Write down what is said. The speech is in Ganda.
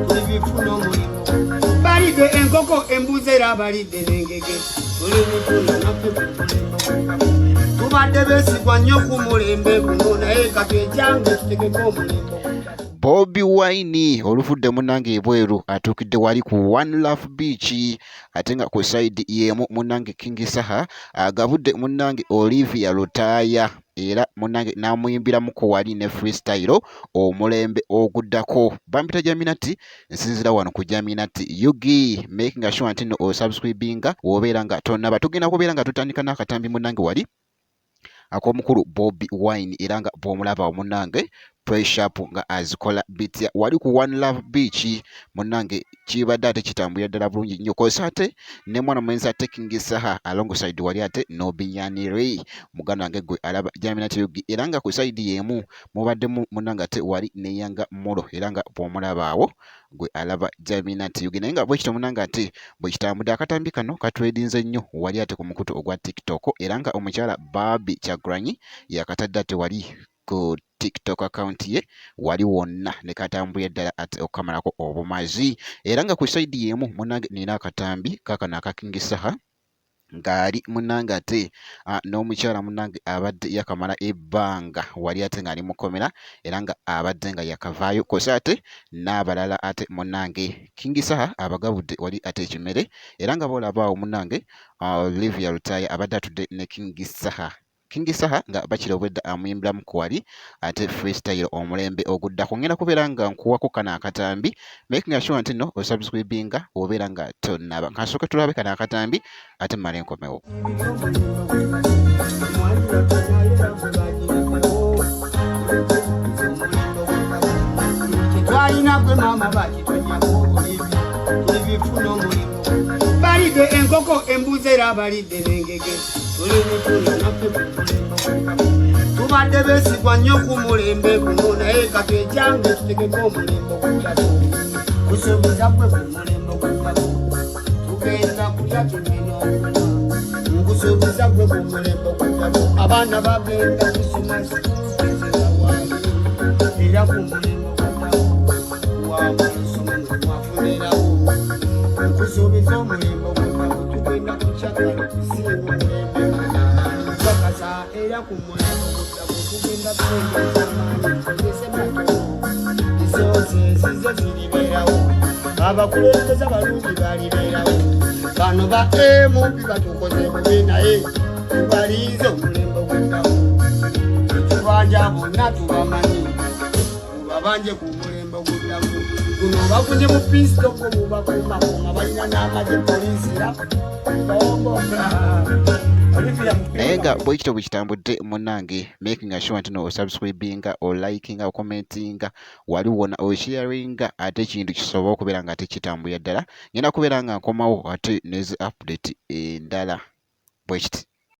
tulibifuna omulimu balidde enkoko embuzi era balidde n'engege tulibifuna naffe tubadde beesigwa nnyo ku mulembe guno naye katwekyange tutegeko omulembe. Bobi Wine olufudde munnange ebweru atuukidde wali ku One Love Beach ate nga ku side yemu munnange King Saha agabudde munnange Olivia Lutaaya era munnange n'amuyimbiramuko wali ne freestyle omulembe oguddako. Bampita Jaminati nsinzira wano ku Jaminati Yugi making sure nti no osubscribinga wobeera nga tonnaba tugenda kubeera nga tutandika n'akatambi munnange wali ak'omukulu Bobi Wine era nga bw'omulaba munnange pressure nga azikola bitya wali ku One Love Beach munnange kibadde ate kitambulira ddala bulungi nnyo kosa ate ne mwana mwenzi ate King Saha alongside wali ate Nobiyanire muganda wange gwe alaba Jaminati Yugi era nga ku side yemu mubaddemu munnange ate wali ne Yanga Molo era nga bw'omulaba awo gwe alaba Jaminati Yugi naye nga bwe kityo munnange ate bwe kitambudde akatambi kano katwedinze nnyo wali ate ku mukutu ogwa TikTok era nga omukyala Barbie Kyagulanyi yakatadde ate wali ku TikTok account ye wali wonna ne katambulira ddala ate okukamalako obumazi era nga ku side yemu munnange nina akatambi kakano aka King Saha ng'ali munnange ate n'omukyala munnange abadde yakamala ebbanga wali ate ng'ali mukomera era nga abadde nga yakavaayo kosa ate n'abalala ate munnange King Saha abagabudde wali ate ekimere era nga boolaba awo munnange Olivia Lutaaya abadde atudde ne King Saha nga bakirobedde amuyimbiramu ku wali ate freestyle omulembe oguddako ngenda kubeera nga nkuwako kano akatambi making sure nti no osubscribinga obeera nga tonnaba kasooke tulabe kano akatambi ate mmale nkomewo. twalina gwe maama bakitonyako tulibifuna omulimu balidde enkoko embuzi era balidde n'engege tulibifuna naffe tubadde beesigwa nnyo ku mulembe guno naye katwekyange tutegeko omulembe ogutako kusuubiza gwe ku mulembe ogutako tugenda kulya tugenda okunywa nkusuubiza gwe ku mulembe ogutako abaana bagenda kusoma sikuukizibawaali era ku mulembe ogutako wamusoma nemwafunirawo nkusuubiza omulembe ogutako tugenda kukyagala kusiima omulembe bakasa era ku mulembe ogutako tugenda kwengeza amaanyi tugeze matono esoosi ezizo ziribeerawo abakulembeza balungi balibeerawo bano ba emubi batukoze bubi naye tubaliize omulembe ogutako tubanja bonna tubamanyi tubabanje ku mulembe ogutako guno bafunye mu pisitoko bubakumakoma balina n'amagye poliisira bomboka naye nga bwe kityo bwe kitambudde munnange making sure nti no osubscribinga olikinga okommentinga wali wona osharinga ate ekintu kisobola okubeera nga ate kitambulira ddala ngenda kubeera nga nkomawo ate nezi update endala bwe kiti.